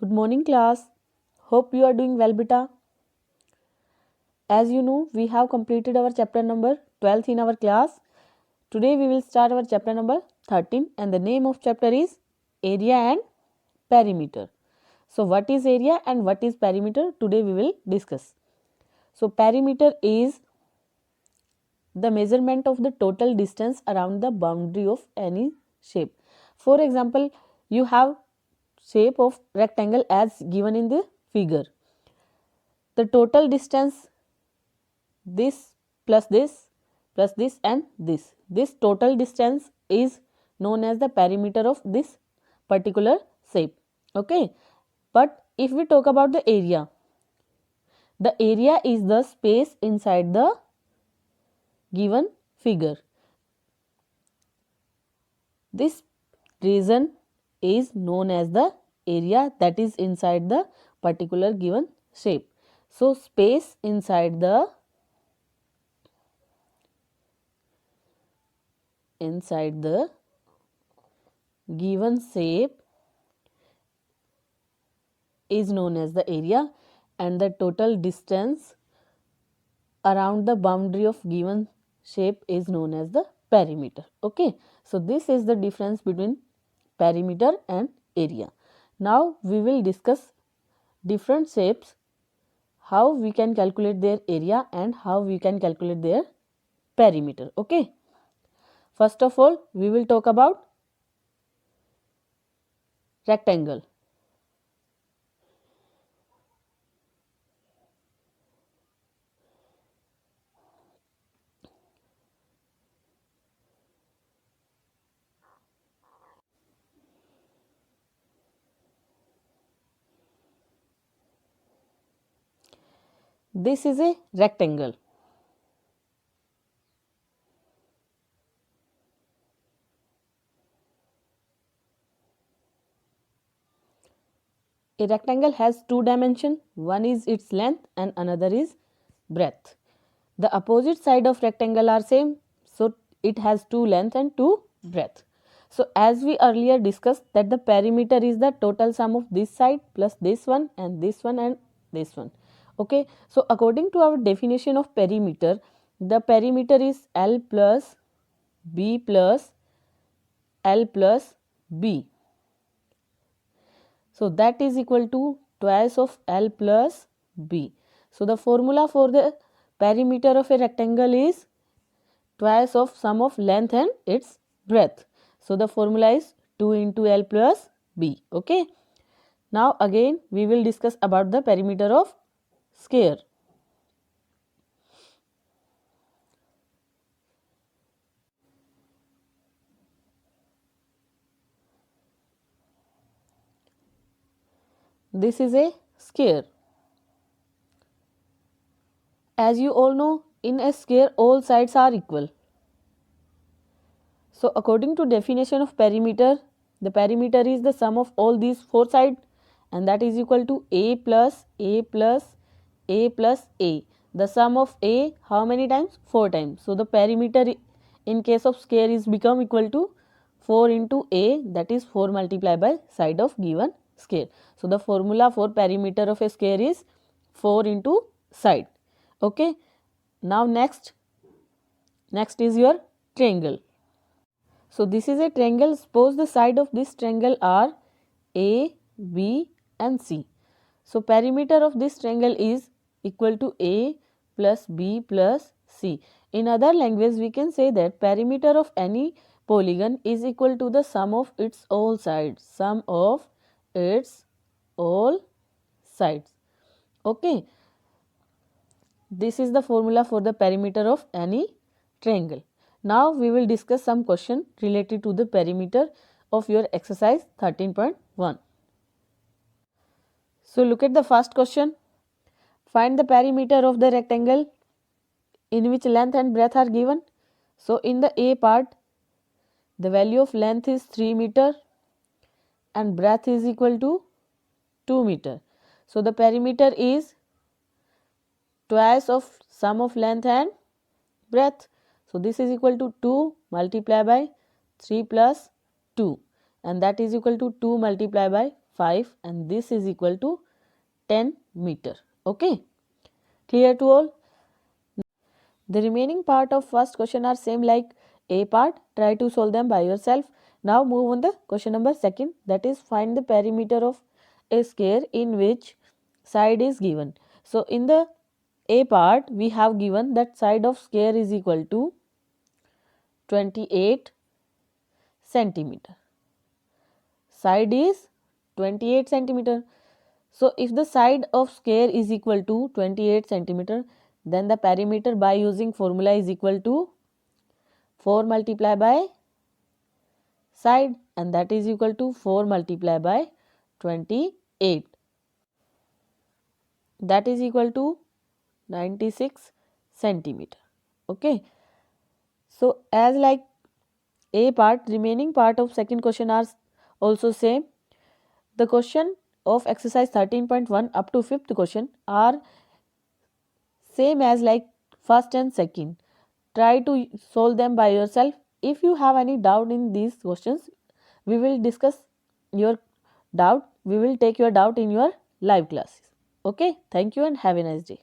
Good morning, class. Hope you are doing well, beta. As you know, we have completed our chapter number 12 in our class. Today we will start our chapter number 13 and the name of chapter is Area and Perimeter. So what is area and what is perimeter? Today we will discuss. So perimeter is the measurement of the total distance around the boundary of any shape. For example, you have shape of rectangle as given in the figure. The total distance this plus this plus this and this total distance is known as the perimeter of this particular shape. Okay, but if we talk about the area is the space inside the given figure. This region is known as the area that is inside the particular given shape. So space inside the given shape is known as the area, and the total distance around the boundary of given shape is known as the perimeter. Okay, so this is the difference between perimeter and area. Now we will discuss different shapes, how we can calculate their area and how we can calculate their perimeter. Okay, first of all we will talk about rectangle. This is a rectangle. A rectangle has two dimensions, one is its length and another is breadth. The opposite side of rectangle are same, so it has two length and two breadth. So as we earlier discussed that the perimeter is the total sum of this side plus this one and this one and this one. Okay, so according to our definition of perimeter, the perimeter is L plus B plus L plus B. So that is equal to twice of L plus B. So the formula for the perimeter of a rectangle is twice of sum of length and its breadth. So the formula is 2 into L plus B. Okay. Now again we will discuss about the perimeter of square. This is a square. As you all know, in a square all sides are equal. So according to definition of perimeter, the perimeter is the sum of all these four sides and that is equal to A plus A plus A plus A. The sum of A how many times? 4 times. So the perimeter in case of square is become equal to 4 into A, that is 4 multiplied by side of given square. So the formula for perimeter of a square is 4 into side. Okay. Now next is your triangle. So this is a triangle. Suppose the side of this triangle are A, B and C. So perimeter of this triangle is equal to A plus B plus C. In other language we can say that perimeter of any polygon is equal to the sum of its all sides. Sum of its all sides. Okay. This is the formula for the perimeter of any triangle. Now we will discuss some question related to the perimeter of your exercise 13.1. So look at the first question. Find the perimeter of the rectangle in which length and breadth are given. So in the A part, the value of length is 3 meter and breadth is equal to 2 meter. So the perimeter is twice of sum of length and breadth. So this is equal to 2 multiplied by 3 plus 2 and that is equal to 2 multiplied by 5 and this is equal to 10 meter. Okay, clear to all? The remaining part of first question are same like A part. Try to solve them by yourself. Now move on the question number second, that is find the perimeter of a square in which side is given. So in the A part we have given that side of square is equal to 28 centimeter. Side is 28 centimeter. So if the side of square is equal to 28 centimeter, then the perimeter by using formula is equal to 4 multiplied by side, and that is equal to 4 multiplied by 28, that is equal to 96 centimeter. Okay, so as like A part, remaining part of second question are also same. The question of exercise 13.1 up to 5th question are same as like first and second. Try to solve them by yourself. If you have any doubt in these questions, we will discuss your doubt. We will take your doubt in your live classes. Okay, thank you and have a nice day.